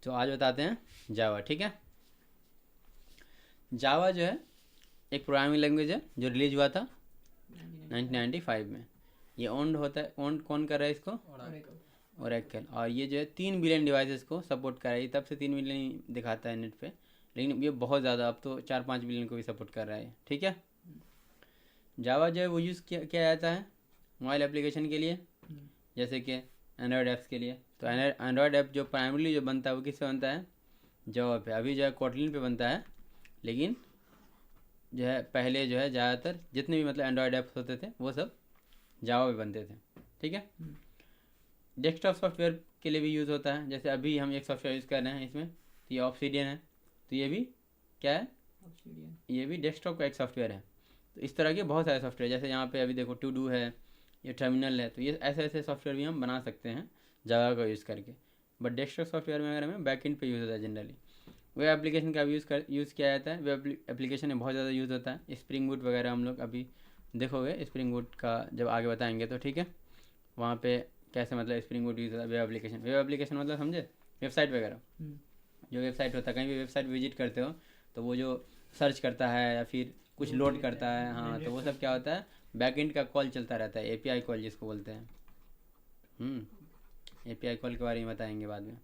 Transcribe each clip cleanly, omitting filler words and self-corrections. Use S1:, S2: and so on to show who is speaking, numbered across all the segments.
S1: तो आज बताते हैं जावा। ठीक है, जावा जो है एक प्रोग्रामिंग लैंग्वेज है जो रिलीज हुआ था 1995 में। ये ओन्ड होता है, ओन्ड कौन कर रहा है इसको? ओरेकल। और ये जो है 3 बिलियन डिवाइसेस को सपोर्ट कर रहा है। तब से 3 बिलियन दिखाता है नेट पे, लेकिन ये बहुत ज़्यादा, अब तो 4-5 बिलियन को भी सपोर्ट कर रहा है। ठीक है, जावा जो है वो यूज़ किया जाता है मोबाइल एप्लीकेशन के लिए, जैसे कि एंड्रॉयड ऐप्स के लिए। तो एंड्रॉयड ऐप जो प्राइमरली जो बनता है वो किससे बनता है? जावा पे। अभी जो है कोटलिन पे बनता है, लेकिन जो है पहले जो है ज़्यादातर जितने भी मतलब एंड्रॉयड ऐप्स होते थे वो सब जावा पे बनते थे। ठीक है, डेस्कटॉप सॉफ्टवेयर के लिए भी यूज़ होता है। जैसे अभी हम एक सॉफ्टवेयर यूज़ कर रहे हैं इसमें, तो ये ऑब्सीडियन है। तो ये भी क्या है? ये भी डेस्कटॉप का एक सॉफ्टवेयर है। तो इस तरह के बहुत सारे सॉफ्टवेयर, जैसे यहाँ पे अभी देखो टू डू है, ये टर्मिनल है। तो ये ऐसे ऐसे सॉफ्टवेयर भी हम बना सकते हैं जावा का यूज़ करके। बट डेस्कटॉप सॉफ्टवेयर में अगर हमें बैकएंड पे यूज़ होता है जनरली। वेब एप्लीकेशन का भी यूज़ किया जाता है। वेब एप्लीकेशन में बहुत ज़्यादा यूज़ होता है। स्प्रिंग बूट वगैरह हम लोग अभी देखोगे, स्प्रिंग बूट का जब आगे बताएंगे तो। ठीक है, वहाँ पे कैसे मतलब स्प्रिंग बूट यूज़ होता है। वेब एप्लीकेशन मतलब समझे, वेबसाइट वगैरह। जो वेबसाइट होता है, कहीं भी वेबसाइट विजिट करते हो तो वो जो सर्च करता है या फिर कुछ लोड करता है, हाँ, तो वो सब क्या होता है? बैकएंड का कॉल चलता रहता है, एपीआई कॉल जिसको बोलते हैं। एपीआई कॉल के बारे में बताएंगे बाद में।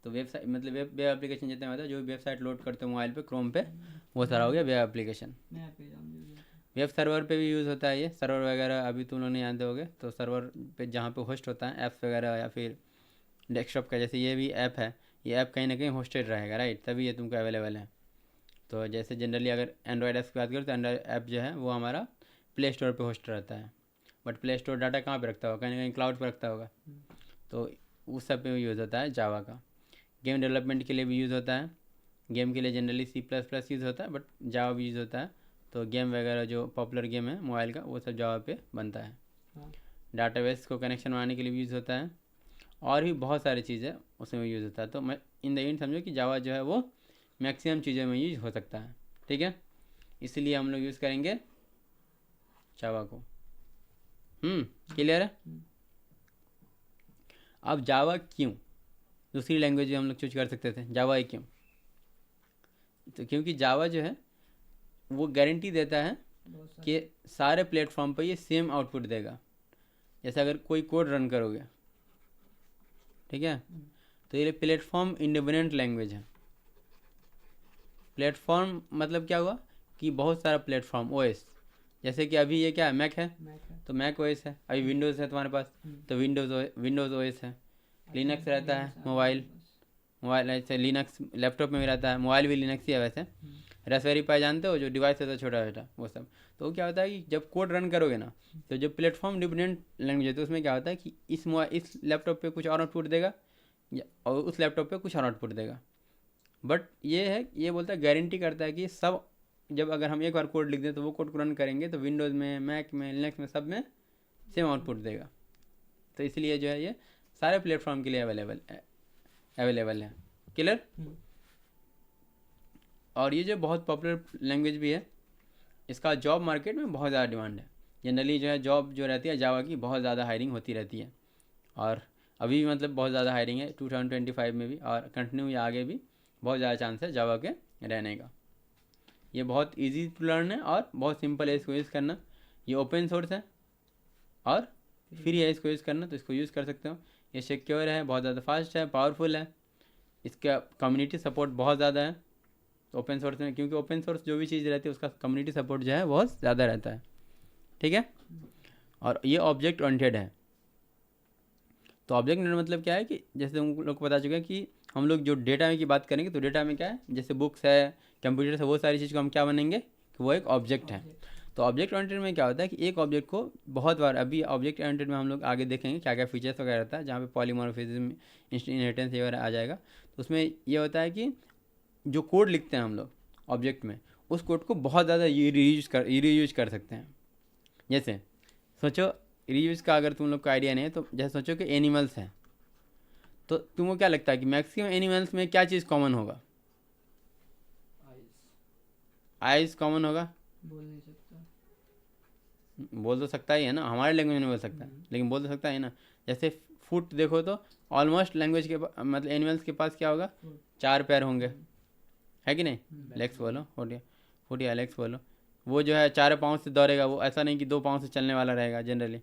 S1: तो वेबसाइट मतलब वेब एप्लीकेशन जितने होता है, जो भी वेबसाइट लोड करते हो मोबाइल पे, क्रोम पे, वो सारा हो गया वेब एप्लीकेशन। वेब सर्वर पे भी यूज़ होता है ये। सर्वर वगैरह अभी तुम लोग नहीं जानते होगे, तो सर्वर पे जहाँ पे होस्ट होता है ऐप्स वगैरह या फिर डेस्कटॉप का, जैसे ये भी ऐप है, ये ऐप कहीं ना कहीं होस्टेड रहेगा, राइट? तभी ये तुमको अवेलेबल है। तो जैसे जनरली अगर एंड्रॉयड ऐप्स की बात करें तो एंड्रॉयड ऐप जो है वो हमारा प्ले स्टोर पे होस्ट रहता है। बट प्ले स्टोर डाटा कहाँ पे रखता होगा? कहीं ना कहीं क्लाउड पे रखता होगा। तो उस सब पे भी यूज़ होता है जावा का। गेम डेवलपमेंट के लिए भी यूज़ होता है। गेम के लिए जनरली C++ यूज़ होता है, बट जावा भी यूज़ होता है। तो गेम वगैरह जो पॉपुलर गेम है मोबाइल का, वो सब जावा पे बनता है। डाटाबेस को कनेक्शन बनाने के लिए भी यूज़ होता है, और भी बहुत सारी चीज़ें उसमें यूज़ होता है। तो मैं इन द एंड समझो कि जावा जो है वो मैक्सिमम चीज़ों में यूज हो सकता है। ठीक है, इसलिए हम लोग यूज़ करेंगे जावा को। क्लियर है? अब जावा क्यों? दूसरी लैंग्वेज हम लोग चूज कर सकते थे, जावा ही क्यों? तो क्योंकि जावा जो है वो गारंटी देता है कि सारे प्लेटफॉर्म पर ये सेम आउटपुट देगा। जैसे अगर कोई कोड रन करोगे, ठीक है, तो ये प्लेटफॉर्म इंडिपेंडेंट लैंग्वेज है। प्लेटफॉर्म मतलब क्या हुआ कि बहुत सारा प्लेटफॉर्म ओएस, जैसे कि अभी ये क्या है? मैक है, तो मैक ओएस है। अभी विंडोज़ है तुम्हारे पास, तो विंडोज़ ओएस है। लिनक्स रहता है मोबाइल ऐसे लिनक्स लैपटॉप में भी रहता है, मोबाइल भी लिनक्स ही है वैसे। रास्पबेरी पाई जानते हो, जो डिवाइस होता है छोटा छोटा, वो सब। तो क्या होता है कि जब कोड रन करोगे ना, तो जो प्लेटफॉर्म डिपेंडेंट लैंग्वेज होती है उसमें क्या होता है कि इस लैपटॉप पे कुछ और आउटपुट देगा, और उस लैपटॉप पे कुछ और आउटपुट देगा। बट ये है, ये बोलता है, गारंटी करता है कि सब, जब अगर हम एक बार कोड लिख दें तो वो कोड को रन करेंगे तो विंडोज़ में, मैक में, लिनक्स में, सब में सेम आउटपुट देगा। तो इसलिए जो है ये सारे प्लेटफॉर्म के लिए अवेलेबल है। क्लियर? और ये जो बहुत पॉपुलर लैंग्वेज भी है, इसका जॉब मार्केट में बहुत ज़्यादा डिमांड है। जनरली जो है जॉब जो रहती है जावा की, बहुत ज़्यादा हायरिंग होती रहती है। और अभी भी मतलब बहुत ज़्यादा हायरिंग है 2025 में भी, और कंटिन्यू या आगे भी बहुत ज़्यादा चांस है जावा के रहने का। ये बहुत इजी टू लर्न है और बहुत सिंपल है इसको यूज़ करना। ये ओपन सोर्स है और फ्री है इसको यूज़ करना, तो इसको यूज़ कर सकते हो। ये सिक्योर है, बहुत ज़्यादा फास्ट है, पावरफुल है। इसका कम्युनिटी सपोर्ट बहुत ज़्यादा है ओपन सोर्स में, क्योंकि ओपन सोर्स जो भी चीज़ रहती है उसका कम्युनिटी सपोर्ट जो है बहुत ज़्यादा रहता है। ठीक है, और ये ऑब्जेक्ट ओरिएंटेड है। तो ऑब्जेक्ट ओरिएंटेड मतलब क्या है कि जैसे तुम लोग को पता चुका है कि हम लोग जो डेटा में की बात करेंगे, तो डेटा में क्या है, जैसे बुक्स है, कंप्यूटर है, वो सारी चीज़ को हम क्या बनेंगे कि वो एक ऑब्जेक्ट है। तो ऑब्जेक्ट ओरिएंटेड में क्या होता है कि एक ऑब्जेक्ट को बहुत बार, अभी ऑब्जेक्ट ओरिएंटेड में हम लोग आगे देखेंगे क्या क्या फीचर्स वगैरह रहता है, जहाँ पे पॉलीमॉर्फिज्म, इनहेरिटेंस ये वगैरह आ जाएगा। तो उसमें ये होता है कि जो कोड लिखते हैं हम लोग ऑब्जेक्ट में, उस कोड को बहुत ज़्यादा रीयूज कर सकते हैं। जैसे सोचो, रीयूज का अगर तुम लोग को आइडिया नहीं है, तो जैसे सोचो कि एनिमल्स हैं, तो तुमको क्या लगता है कि मैक्सिमम एनिमल्स में क्या चीज़ कॉमन होगा? आइज कॉमन होगा। बोल तो सकता ही है ना, हमारे लैंग्वेज में नहीं बोल सकता, लेकिन बोल तो सकता है ना। जैसे फुट देखो तो ऑलमोस्ट लैंग्वेज के मतलब एनिमल्स के पास क्या होगा, 4 पैर होंगे, है कि नहीं। लेग्स बोलो, फुट या लेग्स बोलो। वो जो है 4 पाँव से दौड़ेगा, वो ऐसा नहीं कि 2 पाँव से चलने वाला रहेगा जनरली।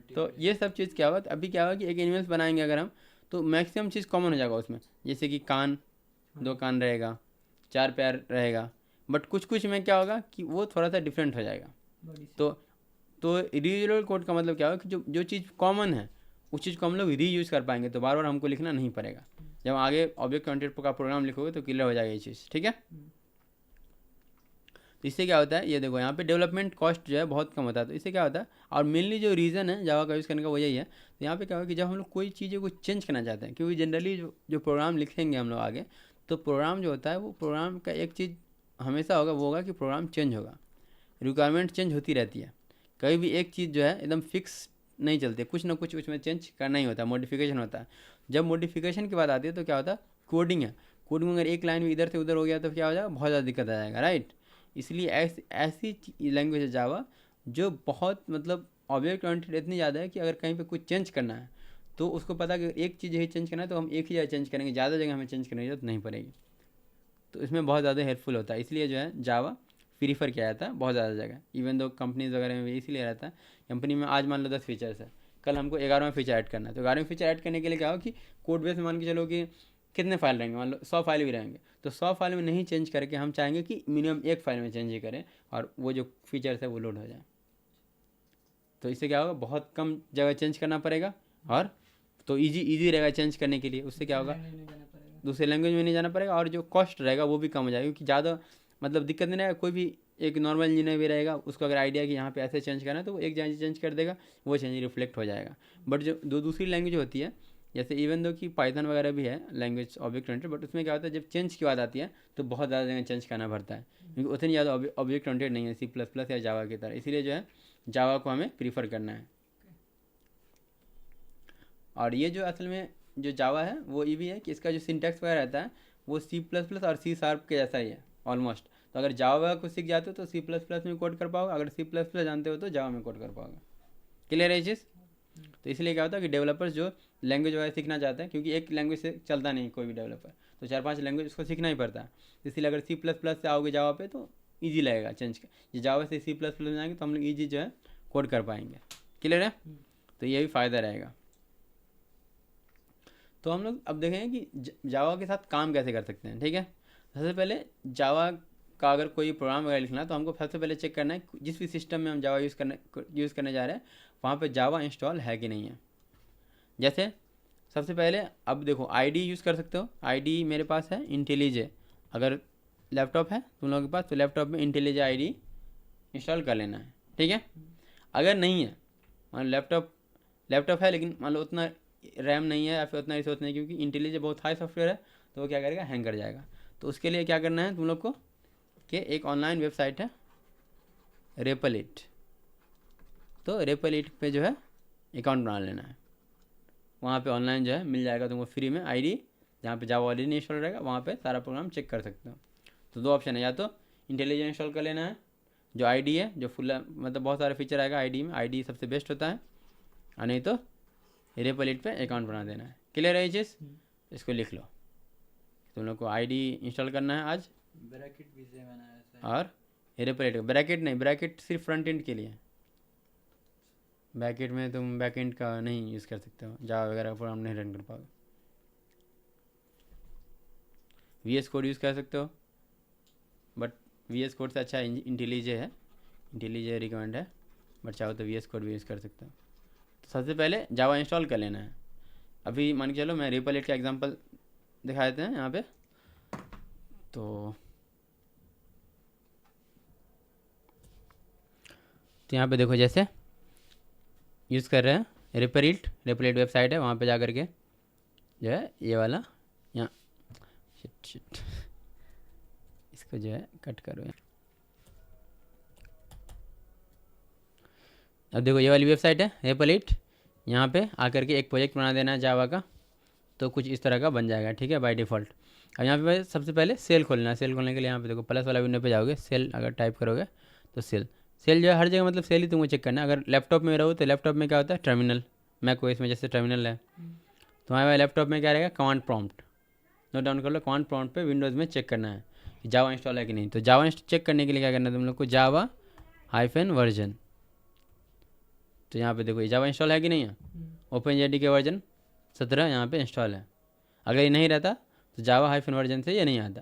S1: तो ये सब चीज़ क्या होगा, अभी क्या होगा कि एक एनिमल्स बनाएंगे अगर हम, तो मैक्सिमम चीज़ कॉमन हो जाएगा उसमें, जैसे कि कान, 2 कान रहेगा, 4 पैर रहेगा। बट कुछ कुछ में क्या होगा कि वो थोड़ा सा डिफरेंट हो जाएगा। तो रीयूजेबल कोड का मतलब क्या होगा कि जो चीज़ कॉमन है उस चीज़ को हम लोग रीयूज़ कर पाएंगे, तो बार बार हमको लिखना नहीं पड़ेगा। जब आगे ऑब्जेक्ट ओरिएंटेड का प्रोग्राम लिखोगे तो क्लियर हो जाएगा ये चीज़, ठीक है। तो इससे क्या होता है, ये देखो यहाँ पे डेवलपमेंट कॉस्ट जो है बहुत कम होता है। तो इससे क्या होता है, और मेनली जो रीज़न है जावा का यूज़ करने का वो यही है। तो यहाँ पे क्या होगा कि जब हम लोग कोई चीज़ें को चेंज करना चाहते हैं, क्योंकि जनरली जो प्रोग्राम लिखेंगे हम लोग आगे, तो प्रोग्राम जो होता है वो प्रोग्राम का एक चीज़ हमेशा होगा, वो होगा कि प्रोग्राम चेंज होगा, रिक्वायरमेंट चेंज होती रहती है। कभी भी एक चीज़ जो है एकदम फिक्स नहीं चलती, कुछ ना कुछ उसमें चेंज करना ही होता है, मॉडिफिकेशन होता है। जब मॉडिफिकेशन की बात आती है तो क्या होता है, कोडिंग है। कोडिंग अगर एक लाइन में इधर से उधर हो गया तो क्या हो जाएगा, बहुत ज़्यादा दिक्कत आ जाएगा, राइट। इसलिए ऐसी लैंग्वेज है जावा जो बहुत मतलब ऑब्जेक्ट ओरिएंटेड इतनी ज़्यादा है कि अगर कहीं पे कुछ चेंज करना है तो उसको पता कि एक चीज़ ही चेंज करना है तो हम एक ही जगह चेंज करेंगे, ज़्यादा जगह हमें चेंज करने की जरूरत नहीं पड़ेगी। तो इसमें बहुत ज़्यादा हेल्पफुल होता है, इसलिए जो है जावा प्रीफर किया जाता है बहुत ज़्यादा जगह। इवन दो कंपनीज वगैरह में भी इसीलिए रहता है, कंपनी में आज मान लो 10 फीचर्स है, कल हमको 11वां फीचर ऐड करना है, तो 11वें फीचर ऐड करने के लिए क्या हो कि कोड बेस में मान के चलो कि कितने फाइल रहेंगे, मान लो 100 फाइल भी रहेंगे, तो 100 फाइल में नहीं चेंज करके हम चाहेंगे कि मिनिमम एक फाइल में चेंज ही करें और वो जो फीचर्स है वो लोड हो जाए। तो इससे क्या होगा, बहुत कम जगह चेंज करना पड़ेगा, और तो ईजी रहेगा चेंज करने के लिए। उससे क्या होगा, दूसरे लैंग्वेज में नहीं जाना पड़ेगा, और जो कॉस्ट रहेगा वो भी कम हो जाएगा, क्योंकि ज़्यादा मतलब दिक्कत नहीं रहेगा। कोई भी एक नॉर्मल इंजीनियर भी रहेगा, उसको अगर आइडिया कि यहाँ पे ऐसे चेंज करना है तो वो एक जगह चेंज कर देगा, वो चेंज रिफ्लेक्ट हो जाएगा। बट जो दूसरी लैंग्वेज होती है, जैसे इवन दो कि पाइथन वगैरह भी है लैंग्वेज ऑब्जेक्ट ओरिएंटेड, बट उसमें क्या होता है जब चेंज की बात आती है तो बहुत ज़्यादा जगह चेंज करना पड़ता है, क्योंकि उतनी ज़्यादा ऑब्जेक्ट ओरिएंटेड नहीं है C++ या जावा की तरह। इसीलिए जो है जावा को हमें प्रीफर करना है। और ये जो असल में जो जावा है वो ये भी है कि इसका जो सिंटैक्स वगैरह रहता है वो C++ और C# के जैसा ही है ऑलमोस्ट। तो अगर जावा को सीख जाते हो तो C++ में कोड कर पाओगे, अगर C++ जानते हो तो जावा में कोड कर पाओगे। क्लियर है ये चीज़। तो इसलिए क्या होता है कि डेवलपर्स जो लैंग्वेज वगैरह सीखना चाहते हैं, क्योंकि एक लैंग्वेज से चलता नहीं कोई भी डेवलपर, तो 4-5 लैंग्वेज उसको सीखना ही पड़ता है। इसलिए अगर C++ से आओगे जावा पे तो ईजी लगेगा चेंज। ये जावा से C++ में जाएंगे तो हम लोग ईजी जो है कोड कर पाएंगे। क्लियर है। तो ये भी फ़ायदा रहेगा। तो हम लोग अब देखेंगे कि जावा के साथ काम कैसे कर सकते हैं, ठीक है। सबसे पहले जावा का अगर कोई प्रोग्राम वगैरह लिखना है तो हमको सबसे पहले चेक करना है जिस भी सिस्टम में हम जावा यूज़ करने जा रहे हैं वहाँ पे जावा इंस्टॉल है कि नहीं है। जैसे सबसे पहले अब देखो आईडी यूज़ कर सकते हो। आईडी मेरे पास है इंटेलिजे, अगर लैपटॉप है तुम लोगों के पास तो लैपटॉप में इंटेलिजे आईडी इंस्टॉल कर लेना है, ठीक है। अगर नहीं है, मान लो लैपटॉप है लेकिन मान लो उतना रैम नहीं है या फिर उतना रिसोर्स नहीं, क्योंकि इंटेलिजे बहुत हाई सॉफ्टवेयर है तो वो क्या करेगा, हैंग कर जाएगा। तो उसके लिए क्या करना है तुम लोग को कि एक ऑनलाइन वेबसाइट है रेपलिट, तो रेपलिट पे जो है अकाउंट बना लेना है। वहाँ पे ऑनलाइन जो है मिल जाएगा तुमको फ्री में आईडी, जहाँ पे जावा ऑलरेडी इंस्टॉल रहेगा वहाँ पे सारा प्रोग्राम चेक कर सकते हो। तो 2 ऑप्शन है, या तो इंटेलिजे इंस्टॉल कर लेना है जो आईडी है, जो फुल मतलब बहुत सारे फीचर आएगा आईडी में, आईडी सबसे बेस्ट होता है, और नहीं तो रेपलिट पे अकाउंट बना देना है। क्लियर है ये चीज़। इसको लिख लो, तुम लोग को आईडी इंस्टॉल करना है आज,
S2: ब्रैकेट भी से बनाया था,
S1: और रेपलिट ब्रैकेट नहीं, ब्रैकेट सिर्फ फ्रंट एंड के लिए, बैक एंड में तुम बैक एंड का नहीं यूज़ कर सकते हो, जावा वगैरह प्रोग्राम नहीं रन कर पाओगे। VS कोड यूज़ कर सकते हो, बट VS कोड से अच्छा इंटेलिजे है, इंटेलिजे रिकमेंड है, बट चाहो तो VS कोड भी यूज़ कर सकते हो। तो सबसे पहले जावा इंस्टॉल कर लेना है। अभी मान के चलो मैं रेपलिट का एग्जांपल दिखा देते हैं यहाँ पे। तो यहाँ पे देखो जैसे यूज़ कर रहे हैं रेपलिट वेबसाइट है, वहाँ पे जा कर के जो है ये वाला यहाँ शिट इसको जो है कट करो। अब देखो ये वाली वेबसाइट है रेपलिट, यहाँ पे आकर के एक प्रोजेक्ट बना देना है जावा का, तो कुछ इस तरह का बन जाएगा, ठीक है, बाय डिफ़ॉल्ट। अब यहाँ पे सबसे पहले सेल खोलना है। सेल खोलने के लिए यहाँ पे देखो प्लस वाला विंडो पे जाओगे, सेल अगर टाइप करोगे तो सेल जो है हर जगह मतलब सेल ही तुमको चेक करना है। अगर लैपटॉप में रहो तो लैपटॉप में क्या होता है, टर्मिनल मैक ओएस में जैसे टर्मिनल है, तुम्हारे लैपटॉप में क्या रहेगा, कमांड प्रॉम्प्ट, नोट डाउन कर लो, कमांड प्रॉम्प्ट पे विंडोज़ में चेक करना है कि जावा इंस्टॉल है कि नहीं। तो जावा चेक करने के लिए क्या करना है तुम लोग को, जावा हाइफन वर्जन, तो यहाँ पे देखो ये जावा इंस्टॉल है कि नहीं है, ओपन जेडी के वर्जन 17 यहाँ पे इंस्टॉल है। अगर ये नहीं रहता तो जावा हाइफन वर्जन से ये नहीं आता।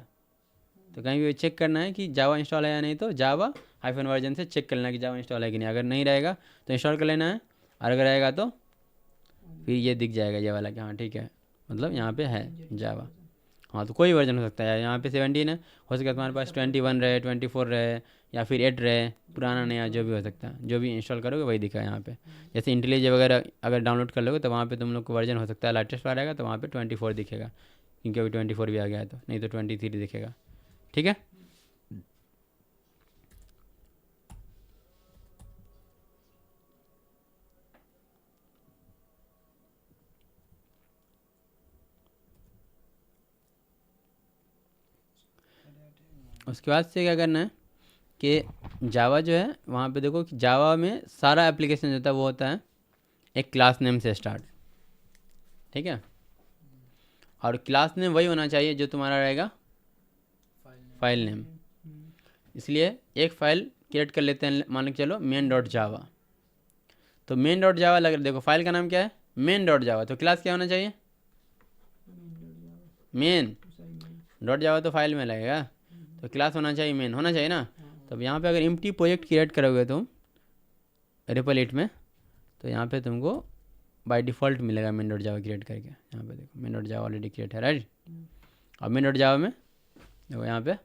S1: तो कहीं भी चेक करना है कि जावा इंस्टॉल है या नहीं, तो जावा हाइफन वर्जन से चेक कर लेना कि जावा इंस्टॉल है कि नहीं। अगर नहीं रहेगा तो इंस्टॉल कर लेना है, और अगर रहेगा तो फिर ये दिख जाएगा ये वाला कि हाँ ठीक है, मतलब यहाँ पे है जावा। हाँ तो कोई वर्जन हो सकता है, यहाँ पे 17 है, हो सकता है तुम्हारे पास 21 रहे, 24 रहे, या फिर 8 रहे, पुराना नया जो भी हो सकता है, जो भी इंस्टॉल करोगे वही दिखा यहाँ पे। जैसे इंटेलिज वगैरह अगर डाउनलोड कर लोगे तो वहाँ पे तुम लोग को वर्जन हो सकता है लेटेस्ट वाला रहेगा, तो वहाँ पे 24 दिखेगा, क्योंकि अभी 24 भी आ गया है, तो नहीं तो 23 दिखेगा। ठीक है, उसके बाद से क्या करना है कि जावा जो है वहाँ पे देखो कि जावा में सारा एप्लीकेशन जो होता है वो होता है एक क्लास नेम से स्टार्ट, ठीक है। और क्लास नेम वही होना चाहिए जो तुम्हारा रहेगा फाइल नेम। इसलिए एक फ़ाइल क्रिएट कर लेते हैं, मान के चलो मेन डॉट जावा। तो मेन डॉट जावा लग, देखो फाइल का नाम क्या है, मेन डॉट जावा, तो क्लास क्या होना चाहिए, मेन डॉट जावा, तो फाइल में लगेगा, तो क्लास होना चाहिए मेन, होना चाहिए ना। तो यहाँ पे अगर एम्प्टी प्रोजेक्ट क्रिएट करोगे तुम रिपल 8 में, तो यहाँ पे तुमको बाय डिफ़ॉल्ट मिलेगा मेन डॉट जावा क्रिएट करके। यहाँ पे देखो मेन डॉट जावा ऑलरेडी क्रिएट है, राइट। और मेन डॉट जावा में देखो यहाँ पे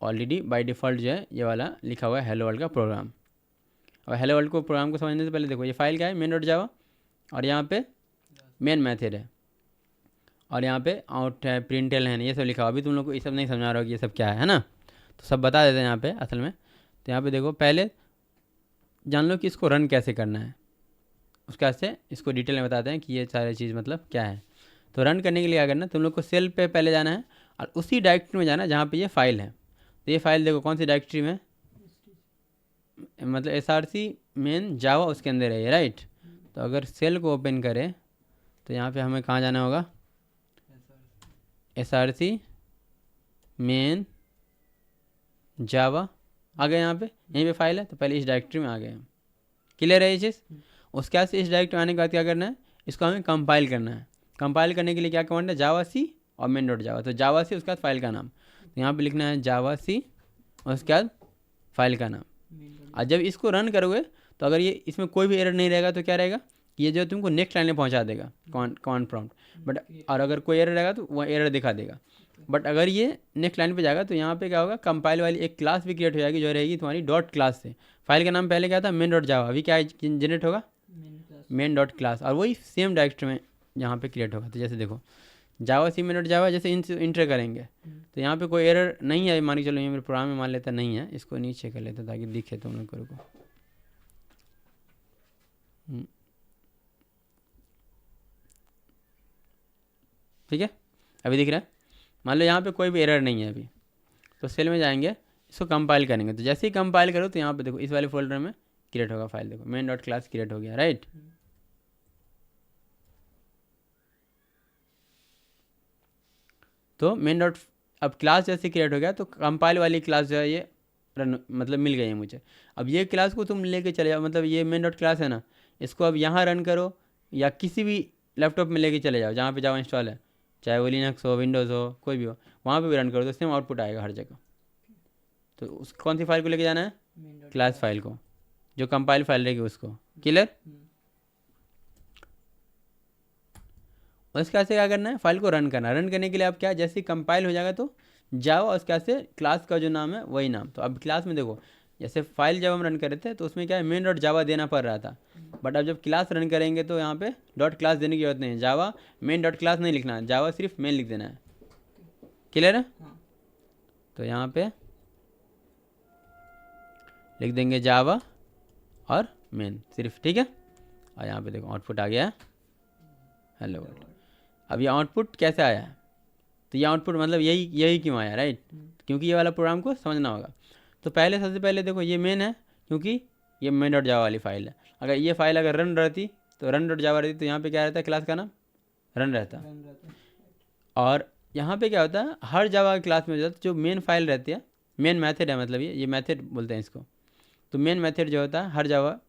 S1: ऑलरेडी बाय डिफ़ॉल्ट जो है ये वाला लिखा हुआ है हेलो वर्ल्ड का प्रोग्राम। और हेलो वर्ल्ड को प्रोग्राम को समझने से पहले देखो ये फाइल क्या है, मेन डॉट जावा, और यहाँ पे मेन मेथड है, और यहाँ पे आउट है, प्रिंटल है, ये सब लिखा हुआ। अभी तुम लोग को ये सब नहीं समझा रहा हो कि ये सब क्या है ना, तो सब बता देते हैं यहाँ पे असल में। तो यहाँ पे देखो पहले जान लो कि इसको रन कैसे करना है, उसके बाद से इसको डिटेल में बताते हैं कि ये सारी चीज़ मतलब क्या है। तो रन करने के लिए क्या करना है, तुम लोग को सेल पे पहले जाना है और उसी डायरेक्टरी में जाना है जहाँ पे ये फाइल है। तो ये फाइल देखो कौन सी डायरेक्टरी में, मतलब SRC मेन जावा उसके अंदर है ये, राइट। तो अगर सेल को ओपन करें तो यहाँ पे हमें कहाँ जाना होगा, SRC मेन जावा आ गए, यहाँ पे यहीं पे फाइल है, तो पहले इस डायरेक्टरी में आ गए हम। क्लियर है ये चीज़। उसके बाद से इस डायरेक्टरी में आने के बाद क्या करना है, इसको हमें कंपाइल करना है। कंपाइल करने के लिए क्या कमांड है, जावा सी और मेन डॉट जावा। तो जावा सी उसके बाद फाइल का नाम, तो यहाँ पे लिखना है जावा सी और उसके बाद फाइल का नाम। और जब इसको रन करोगे तो अगर ये इसमें कोई भी एरर नहीं रहेगा तो क्या रहेगा, ये जो तुमको नेक्स्ट लाइन में पहुँचा देगा कमांड प्रॉम्प्ट, बट और अगर कोई एरर रहेगा तो वह एरर दिखा देगा। बट अगर ये नेक्स्ट लाइन पे जाएगा तो यहाँ पे क्या होगा, कंपाइल वाली एक क्लास भी क्रिएट हो जाएगी जो रहेगी तुम्हारी डॉट क्लास से। फाइल का नाम पहले क्या था, मेन डॉट जावा, अभी क्या जनरेट होगा, मेन डॉट क्लास, और वही सेम डायरेक्टरी में यहाँ पे क्रिएट होगा। तो जैसे देखो जावा सी मेन डॉट जावा, जैसे इंटर करेंगे तो यहाँ पे कोई एरर नहीं है, मान के चलो ये मेरे प्रोग्राम में मान लेता नहीं है, इसको नीचे कर लेते ताकि दिखे तुम लोग को। ठीक है, अभी दिख रहा है। मान लो यहाँ पे कोई भी एरर नहीं है अभी, तो सेल में जाएंगे, इसको कंपाइल करेंगे। तो जैसे ही कंपाइल करो तो यहाँ पे देखो इस वाले फोल्डर में क्रिएट होगा फाइल, देखो मेन डॉट क्लास क्रिएट हो गया, राइट। तो मेन डॉट अब क्लास जैसे क्रिएट हो गया तो कंपाइल वाली क्लास जो है ये रन मतलब मिल गई है मुझे। अब ये क्लास को तुम लेके चले जाओ, मतलब ये मेन डॉट क्लास है ना, इसको अब यहाँ रन करो या किसी भी लैपटॉप में लेके चले जाओ जहाँ पे जावा इंस्टॉल है, चाहे वो लिनक्स हो, विंडोज़ हो, कोई भी हो, वहाँ पे भी रन करो तो सेम आउटपुट आएगा हर जगह। तो उस कौन सी फाइल को लेके जाना है, क्लास फाइल को, जो कंपाइल फाइल रहेगी उसको। क्लियर। और इसके से क्या करना है, फाइल को रन करना है। रन करने के लिए अब क्या, जैसे ही कंपाइल हो जाएगा तो जावा उसके से क्लास का जो नाम है वही नाम। तो अब क्लास में देखो जैसे फाइल जब हम रन कर रहे थे तो उसमें क्या है, मेन डॉट जावा देना पड़ रहा था, बट अब जब क्लास रन करेंगे तो यहाँ पे डॉट क्लास देने की जरूरत नहीं है, जावा मेन डॉट क्लास नहीं लिखना है, जावा सिर्फ मेन लिख देना है। क्लियर है। तो यहाँ पे लिख देंगे जावा और मेन सिर्फ, ठीक है। और यहाँ पे देखो आउटपुट आ गया है हेलो वर्ल्ड। अब ये आउटपुट कैसे आया है, तो ये आउटपुट मतलब यही क्यों आया, राइट, क्योंकि ये वाला प्रोग्राम को समझना होगा। तो पहले सबसे पहले देखो ये मेन है क्योंकि ये मेन डॉट जावा वाली फाइल है, अगर ये फाइल अगर रन रहती तो रन डॉट जावा रहती, तो यहाँ पे क्या रहता है, क्लास का नाम रन रहता।
S2: रन रहता है।
S1: और यहाँ पे क्या होता है, हर जावा क्लास में जो मेन फाइल रहती है, मेन मेथड है, मतलब ये मेथड बोलते हैं इसको। तो मेन मेथड जो होता है हर जावा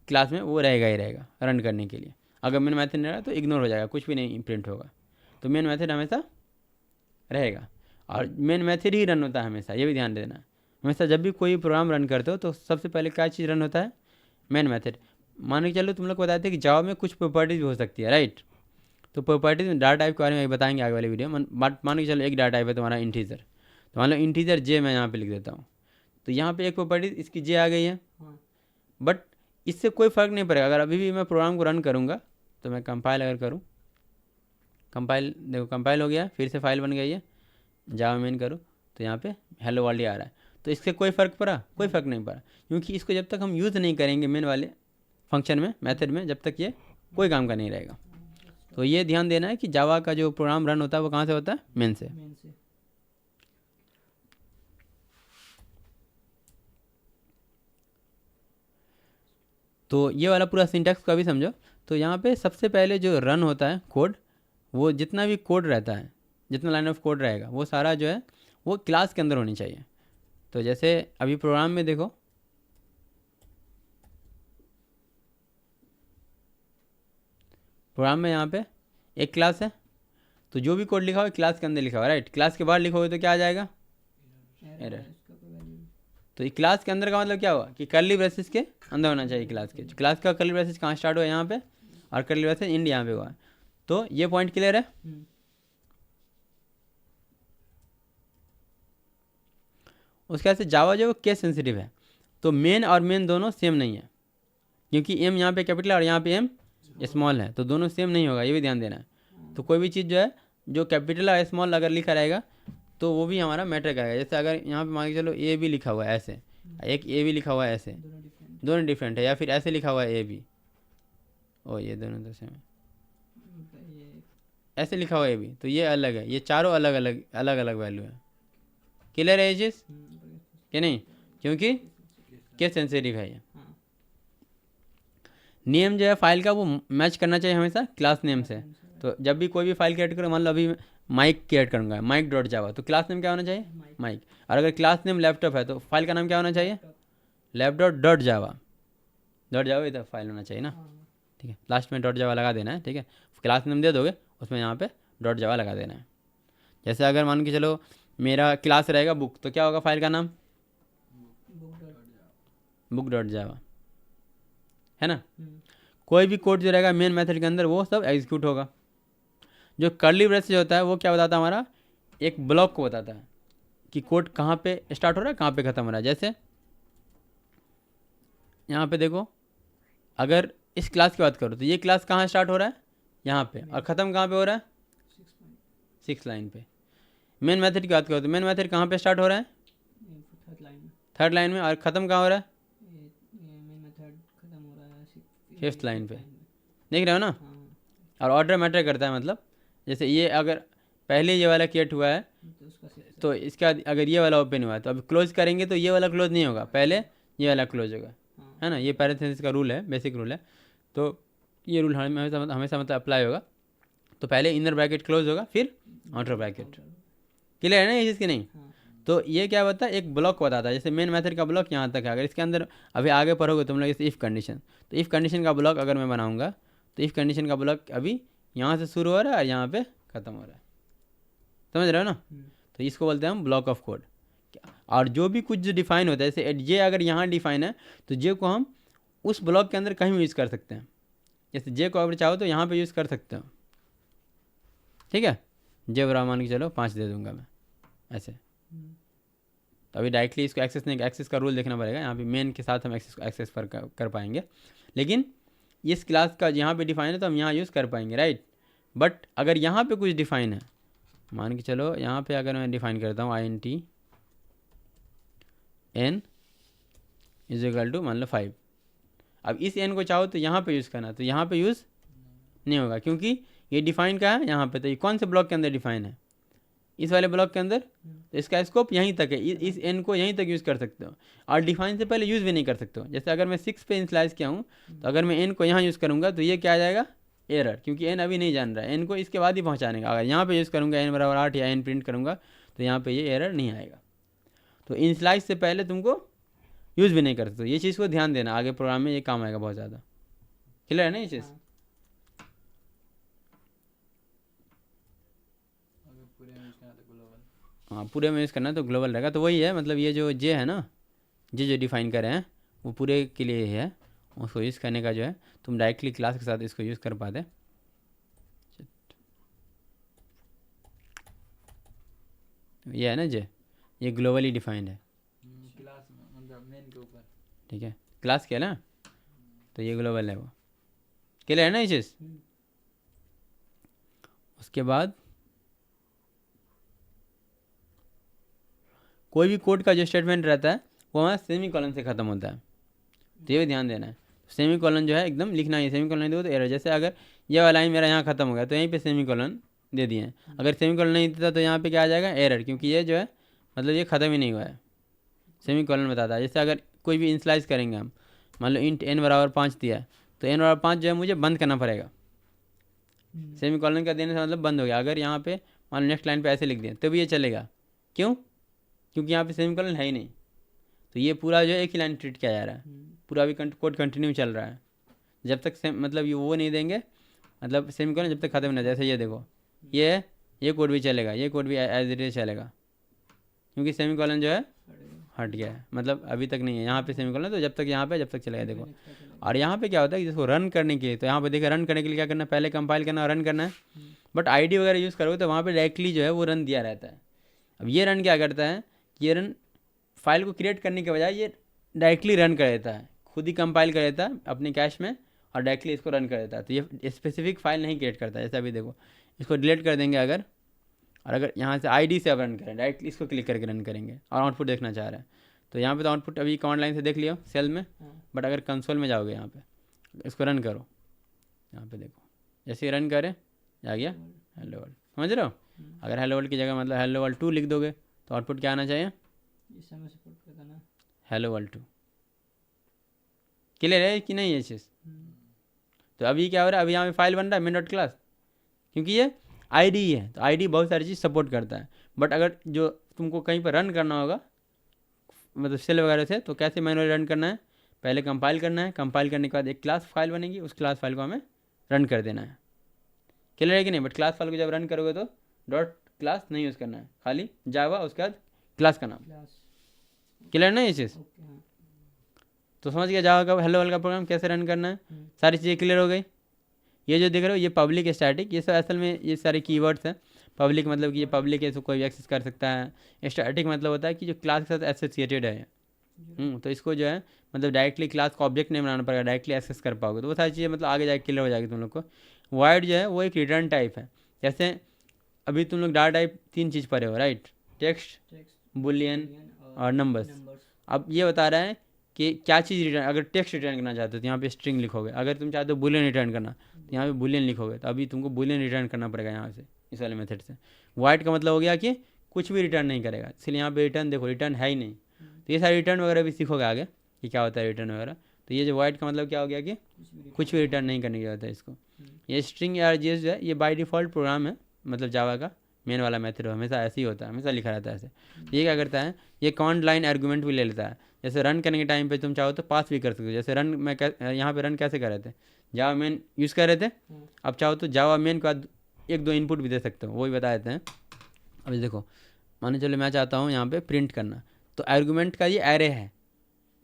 S1: क्लास में वो रहेगा ही रहेगा रन करने के लिए। अगर मेन मेथड नहीं रहा तो इग्नोर हो जाएगा, कुछ भी नहीं प्रिंट होगा। तो मेन मेथड हमेशा रहेगा और मेन मेथड ही रन होता है हमेशा, ये भी ध्यान देना है। हमेशा जब भी कोई प्रोग्राम रन करते हो तो सबसे पहले क्या चीज़ रन होता है, मेन मेथड। मान के चलो तुम लोग को बताते हैं कि जावा में कुछ प्रॉपर्टीज भी हो सकती है, राइट। तो प्रॉपर्टीज में डाटा टाइप के बारे में बताएंगे आगे वाले वीडियो में। मान के चलो एक डाटा टाइप है तुम्हारा इंटीजर, तो मान लो इंटीजर जे मैं यहाँ पे लिख देता हूँ, तो यहाँ पे एक प्रॉपर्टीज इसकी जे आ गई है। बट इससे कोई फ़र्क नहीं पड़ेगा। अगर अभी भी मैं प्रोग्राम को रन करूँगा तो मैं कंपाइल अगर करूँ, कंपाइल देखो कंपाइल हो गया, फिर से फाइल बन गई है, जावा मेन करूँ तो यहाँ पे हेलो वर्ल्ड आ रहा है। तो इससे कोई फ़र्क पड़ा, कोई फ़र्क नहीं पड़ा, क्योंकि इसको जब तक हम यूज़ नहीं करेंगे मेन वाले फंक्शन में, मेथड में, जब तक ये कोई काम का नहीं रहेगा। तो ये ध्यान देना है कि जावा का जो प्रोग्राम रन होता है वो कहाँ से होता है, मेन से। तो ये वाला पूरा सिंटैक्स का भी समझो। तो यहाँ पे सबसे पहले जो रन होता है कोड, वो जितना भी कोड रहता है, जितना लाइन ऑफ कोड रहेगा वो सारा जो है वो क्लास के अंदर होनी चाहिए। तो जैसे अभी प्रोग्राम में देखो, प्रोग्राम में यहाँ पे एक क्लास है, तो जो भी कोड लिखा हुआ है क्लास के अंदर लिखा हुआ है, राइट। क्लास के बाहर लिखोगे तो क्या आ जाएगा, एरर। तो ये क्लास के अंदर का मतलब क्या हुआ कि कर्ली ब्रेसेस के अंदर होना चाहिए क्लास के। क्लास का कर्ली ब्रेसेस कहाँ स्टार्ट हुआ, यहाँ पे, और कर्ली ब्रेसेस इंड यहाँ पे हुआ है। तो ये पॉइंट क्लियर है। उसके बाद से जावा जो केस सेंसिटिव है, तो मेन और मेन दोनों सेम नहीं है, क्योंकि एम यहाँ पे कैपिटल और यहाँ पे एम स्मॉल है, तो दोनों सेम नहीं होगा, ये भी ध्यान देना है। तो कोई भी चीज़ जो है जो कैपिटल और स्मॉल अगर लिखा रहेगा तो वो भी हमारा मैटर करेगा। जैसे अगर यहाँ पे मान के चलो ए भी लिखा हुआ है ऐसे, एक ए भी लिखा हुआ है ऐसे, दोनों डिफरेंट है, या फिर ऐसे लिखा हुआ है ए भी, ओ ये दोनों तो सेम है, ऐसे लिखा हुआ है ए भी, तो ये अलग है, ये चारों अलग अलग अलग अलग वैल्यू है। क्लियर है ये चीज़ कि नहीं, क्योंकि केस सेंसिटिव है ये। नेम जो है फाइल का वो मैच करना चाहिए हमेशा क्लास नेम से। तो जब भी कोई भी फाइल क्रिएट करो, मान लो अभी माइक क्रिएट करूँगा, माइक डॉट जावा, तो क्लास नेम क्या होना चाहिए, माइक। और अगर क्लास नेम लैपटॉप है तो फाइल का नाम क्या होना चाहिए, लैपटॉप डॉट जावा, डॉट जावा इधर फाइल होना चाहिए ना, ठीक है। लास्ट में डॉट जावा लगा देना है, ठीक है। क्लास नेम दे दोगे, उसमें यहाँ पे डॉट जावा लगा देना है। जैसे अगर मान के चलो मेरा क्लास रहेगा बुक, तो क्या होगा फाइल का नाम, बुक डॉट जावा, है ना। कोई भी कोड जो रहेगा मेन मेथड के अंदर वो सब एग्जीक्यूट होगा। जो कर्ली ब्रेसेस होता है वो क्या बताता है, हमारा एक ब्लॉक को बताता है कि कोड कहाँ पे स्टार्ट हो रहा है, कहाँ पे ख़त्म हो रहा है। जैसे यहाँ पे देखो, अगर इस क्लास की बात करो तो ये क्लास कहाँ स्टार्ट हो रहा है, यहाँ पे, और ख़त्म कहाँ पे हो रहा है, 6 लाइन पे। मेन मेथड की बात करो तो मेन मेथड कहाँ पे स्टार्ट हो रहा है, थर्ड लाइन में, और ख़त्म कहाँ हो रहा है, 5th लाइन पे। देख रहे हो ना। और ऑर्डर मैटर करता है, मतलब जैसे ये अगर पहले ये वाला क्रिएट हुआ है तो इसका अगर ये वाला ओपन हुआ है तो अब क्लोज करेंगे तो ये वाला क्लोज नहीं होगा, पहले ये वाला क्लोज होगा, है ना। ये पैरेंथेसिस का रूल है, बेसिक रूल है। तो ये रूल हमेशा मतलब अप्लाई होगा। तो पहले इनर ब्रैकेट क्लोज होगा, फिर आउटर ब्रैकेट। क्लियर है ना ये चीज़ की नहीं। तो ये क्या होता है, एक ब्लॉक बताता है। जैसे मेन मेथड का ब्लॉक यहाँ तक है, अगर इसके अंदर अभी आगे पढ़ोगे तुम लोग जैसे इफ़ कंडीशन, तो इफ़ कंडीशन का ब्लॉक अगर मैं बनाऊंगा तो इफ़ कंडीशन का ब्लॉक अभी यहाँ से शुरू हो रहा है और यहाँ पे ख़त्म हो रहा है, समझ रहे हो ना। तो इसको बोलते हैं हम ब्लॉक ऑफ कोड। और जो भी कुछ जो डिफाइन होता है, जैसे जे अगर यहाँ डिफाइन है तो जे को हम उस ब्लॉक के अंदर कहीं भी यूज़ कर सकते हैं। जैसे जे को अगर चाहो तो यहाँ पे यूज़ कर सकते हो, ठीक है। जे बराबर मान के चलो 5 दे दूंगा मैं ऐसे। तो अभी डायरेक्टली इसको एक्सेस नहीं, एक्सेस का रूल देखना पड़ेगा। यहाँ पे मेन के साथ हम एक्सेस कर पाएंगे, लेकिन इस क्लास का यहाँ पे डिफाइन है तो हम यहाँ यूज़ कर पाएंगे, राइट। बट अगर यहाँ पे कुछ डिफाइन है, मान के चलो यहाँ पे अगर मैं डिफाइन करता हूँ int n is equal to मान लो 5। अब इस n को चाहो तो यहाँ पे यूज़ करना, तो यहाँ पे यूज़ नहीं होगा क्योंकि ये डिफाइन का है यहाँ पे। तो ये कौन से ब्लॉक के अंदर डिफाइन है, इस वाले ब्लॉक के अंदर, तो इसका स्कोप यहीं तक है, इस एन को यहीं तक यूज़ कर सकते हो, और डिफाइन से पहले यूज़ भी नहीं कर सकते हो। जैसे अगर मैं 6 पे इनिशियलाइज किया हूँ, तो अगर मैं एन को यहाँ यूज़ करूँगा तो ये क्या आ जाएगा, एरर, क्योंकि एन अभी नहीं जान रहा है, एन को इसके बाद ही पहुँचाने का। अगर यहाँ पे यूज़ करूँगा एन बराबर 8 या एन प्रिंट करूँगा तो यहाँ पे ये एरर नहीं आएगा। तो इनिशियलाइज से पहले तुमको यूज़ भी नहीं कर सकते, ये चीज़ को ध्यान देना, आगे प्रोग्राम में ये काम आएगा बहुत ज़्यादा। क्लियर है ना ये चीज़?
S2: अगर पूरे में यूज़ करना तो ग्लोबल।
S1: हाँ, पूरे में यूज़ करना तो ग्लोबल रहेगा। तो वही है, मतलब ये जो जे है ना, जे जो डिफाइन करे हैं वो पूरे के लिए है, उसको यूज़ करने का जो है तुम डायरेक्टली क्लास के साथ इसको यूज़ कर पाते। ये है ना जे, ये ग्लोबली डिफाइंड है,
S2: क्लास में मतलब मेन के ऊपर।
S1: ठीक है, क्लास क्या है ना, तो ये ग्लोबल है वो। क्लियर है ना ये चीज़? उसके बाद कोई भी कोड का जो स्टेटमेंट रहता है वो हमारा सेमी कॉलन से ख़त्म होता है, तो ये भी ध्यान देना है। सेमी कॉलन जो है एकदम लिखना ही, सेमी कॉलन नहीं दो तो एरर। जैसे अगर ये वाला लाइन मेरा यहाँ ख़त्म हो गया तो यहीं पे सेमी कॉलन दे दिए हैं, अगर सेमी कॉलन नहीं देता तो यहाँ पे क्या आ जाएगा, एरर, क्योंकि ये जो है मतलब ये ख़त्म ही नहीं हुआ है। सेमी कॉलन बताता है। जैसे अगर कोई भी इनिशियलाइज करेंगे हम, मान लो इंट n बराबर 5 दिया है, तो n बराबर 5 जो है मुझे बंद करना पड़ेगा, सेमी कॉलन का देने से मतलब बंद हो गया। अगर यहाँ पे मान लो नेक्स्ट लाइन पे ऐसे लिख दिया तो भी ये चलेगा, क्यों? क्योंकि यहाँ पे सेमी कॉलन है ही नहीं, तो ये पूरा जो है एक ही लाइन ट्रीट किया जा रहा है, पूरा भी कोड कंटिन्यू चल रहा है जब तक मतलब ये वो नहीं देंगे, मतलब सेमी कॉलन जब तक खत्म नहीं। जैसे ये देखो, ये कोड भी चलेगा, ये कोड भी एज इट इज चलेगा, क्योंकि सेमी कॉलन जो है हट गया है, मतलब अभी तक नहीं है यहाँ पे सेमी कॉलन, तो जब तक यहाँ पे जब तक चलेगा। देखो, और यहाँ पे क्या होता है कि जिसको रन करने के लिए, तो यहाँ पे देखिए रन करने के लिए क्या करना है, पहले कंपाइल करना और रन करना है। बट आईडी वगैरह यूज़ करोगे तो वहाँ पे डायरेक्टली जो है वो रन दिया रहता है। अब ये रन क्या करता है, ये रन फाइल को क्रिएट करने के बजाय ये डायरेक्टली रन कर देता है, खुद ही कंपाइल कर देता है अपने कैश में और डायरेक्टली इसको रन कर देता है। तो ये स्पेसिफिक फाइल नहीं क्रिएट करता है। जैसे अभी देखो, इसको डिलीट कर देंगे अगर, और अगर यहाँ से आईडी से अब रन करें, डायरेक्टली इसको क्लिक करके रन करेंगे और आउटपुट देखना चाह रहे हैं, तो यहाँ पे तो आउटपुट अभी कमांड लाइन से देख लिया सेल में, बट अगर कंसोल में जाओगे यहाँ पे इसको रन करो, यहाँ पे देखो जैसे रन करें आ गया हेलो वर्ल्ड, समझ रहे हो? अगर हेलो वर्ल्ड की जगह मतलब हेलो वर्ल्ड 2 लिख दोगे तो आउटपुट क्या आना चाहिए, हेलो वर्ल्ड 2। क्लियर है कि नहीं ये चीज़? तो अभी क्या हो रहा है, अभी यहाँ पे फाइल बन रहा है मेन डॉट क्लास, क्योंकि ये आईडी है, तो आईडी बहुत सारी चीज़ सपोर्ट करता है। बट अगर जो तुमको कहीं पर रन करना होगा मतलब सेल वगैरह से, तो कैसे मैनुअली रन करना है, पहले कंपाइल करना है, कंपाइल करने के बाद एक क्लास फाइल बनेगी, उस क्लास फाइल को हमें रन कर देना है। क्लियर है कि नहीं? बट क्लास फाइल को जब रन करोगे तो डॉट क्लास नहीं यूज़ करना है, खाली जावा उसके बाद क्लास का नाम। क्लियर ना ये चीज़? तो समझ गया जावा का हेलो वर्ल्ड का प्रोग्राम कैसे रन करना है, सारी चीज़ें क्लियर हो गई। ये जो देख रहे हो ये पब्लिक स्टैटिक, ये सब असल में ये सारे कीवर्ड्स हैं। पब्लिक मतलब कि ये पब्लिक है, इसको कोई भी एक्सेस कर सकता है। स्टैटिक मतलब होता है कि जो क्लास के साथ एसोसिएटेड है, तो इसको जो है मतलब डायरेक्टली क्लास को ऑब्जेक्ट नहीं बनाना पड़ेगा, डायरेक्टली एक्सेस कर पाओगे, तो वो सारी चीज़ें मतलब आगे जाके क्लियर हो जाएगी तुम लोग को। वाइड जो है वो एक रिटर्न टाइप है। जैसे अभी तुम लोग डाटा टाइप 3 चीज़ पढ़े हो, राइट? टेक्स्ट, बुलियन और नंबर्स। अब ये बता रहा है कि क्या चीज़ रिटर्न, अगर टेक्स्ट रिटर्न करना चाहते हो तो यहाँ पे स्ट्रिंग लिखोगे, अगर तुम चाहते हो बुलियन रिटर्न करना तो यहाँ पे बुलियन लिखोगे, तो अभी तुमको बुलियन रिटर्न करना पड़ेगा यहाँ से, इस वाले मेथड से। वाइड का मतलब हो गया कि कुछ भी रिटर्न नहीं करेगा, इसलिए यहाँ पे रिटर्न देखो, रिटर्न है ही नहीं। तो ये सारे रिटर्न वगैरह भी सीखोगे आगे कि क्या होता है रिटर्न वगैरह। तो ये जो वाइड का मतलब क्या हो गया कि कुछ भी रिटर्न नहीं करने की जरूरत है इसको। ये स्ट्रिंग आरजीएस जो है ये बाय डिफ़ॉल्ट प्रोग्राम है, मतलब जावा का मेन वाला मेथड हमेशा ऐसे ही होता है, हमेशा लिखा रहता है ऐसे। ये क्या करता है, ये कमांड लाइन आर्गूमेंट भी ले लेता है। जैसे रन करने के टाइम पे तुम चाहो तो पास भी कर सकते हो। जैसे रन मैं यहाँ पे रन कैसे कर रहे थे, जावा मेन यूज़ कर रहे थे, अब चाहो तो जावा मेन के बाद 1-2 इनपुट भी दे सकते हो, वो भी बता देते हैं। अभी देखो, मान चलो मैं चाहता हूँ यहाँ पे प्रिंट करना, तो आर्गूमेंट का ये एरे है,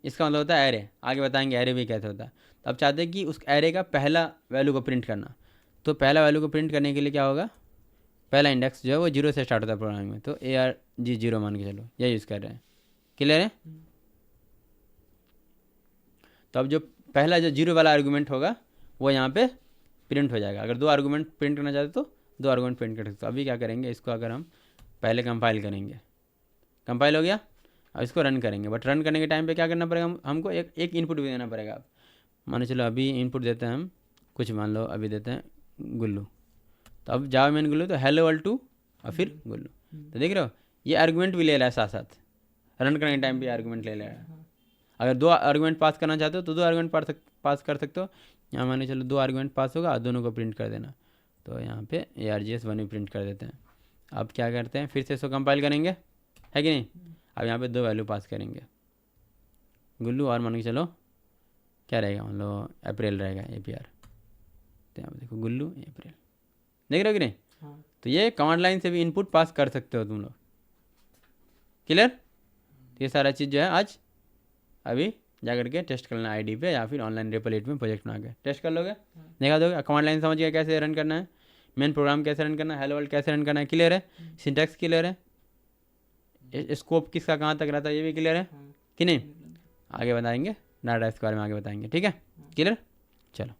S1: इसका मतलब होता है एरे, आगे बताएंगे एरे भी कैसे होता है। तो अब चाहते हैं कि उस एरे का पहला वैल्यू को प्रिंट करना, तो पहला वैल्यू को प्रिंट करने के लिए क्या होगा, पहला इंडेक्स जो है वो 0 से स्टार्ट होता है प्रोग्रामिंग में, तो ARG 0 मान के चलो, यह यूज़ कर रहे हैं। क्लियर है? तो अब जो पहला जो 0 वाला आर्गूमेंट होगा वो यहाँ पे प्रिंट हो जाएगा। अगर 2 आर्गूमेंट प्रिंट करना चाहते तो 2 आर्गूमेंट प्रिंट कर सकते हो। अभी क्या करेंगे, इसको अगर हम पहले कंपाइल करेंगे, कंपाइल हो गया, अब इसको रन करेंगे। बट रन करने के टाइम पे क्या करना पड़ेगा, हमको एक इनपुट भी देना पड़ेगा। मान चलो अभी इनपुट देते हैं हम कुछ, मान लो अभी देते हैं गुल्लू, तो अब जावा मेन गुल्लू, तो हेलो वर्ल्ड 2 और फिर गुल्लू। तो देख रहे हो ये आर्गुमेंट भी ले रहा है साथ साथ, रन करने टाइम भी आर्गुमेंट ले रहा है। अगर 2 आर्गुमेंट पास करना चाहते हो तो 2 आर्गुमेंट पास कर सकते हो। यहाँ मान के चलो 2 आर्गुमेंट पास होगा, दोनों को प्रिंट कर देना। तो यहाँ पे ARGS1 भी प्रिंट कर देते हैं। अब क्या करते हैं, फिर से इसको कंपाइल करेंगे, है कि नहीं। अब यहाँ पे 2 वैल्यू पास करेंगे, गुल्लू और मान के चलो क्या रहेगा, मान लो अप्रैल रहेगा APR। तो यहाँ पे देखो गुल्लू अप्रैल, देख रहे हो कि नहीं। तो ये कमांड लाइन से भी इनपुट पास कर सकते हो तुम लोग, क्लियर। ये सारा चीज़ जो है आज अभी जा करके टेस्ट कर लेना ID पे, या फिर ऑनलाइन REPL8 में प्रोजेक्ट बना के टेस्ट कर लोगे, देखा दोगे। कमांड लाइन समझ गया कैसे रन करना है, मेन प्रोग्राम कैसे रन करना है, हेलो वर्ल्ड कैसे रन करना है, क्लियर है। सिंटैक्स क्लियर है, स्कोप किसका कहाँ तक रहता है ये भी क्लियर है कि नहीं। आगे बताएंगे डाटा इसके बारे में, आगे बताएंगे, ठीक है, क्लियर। चलो।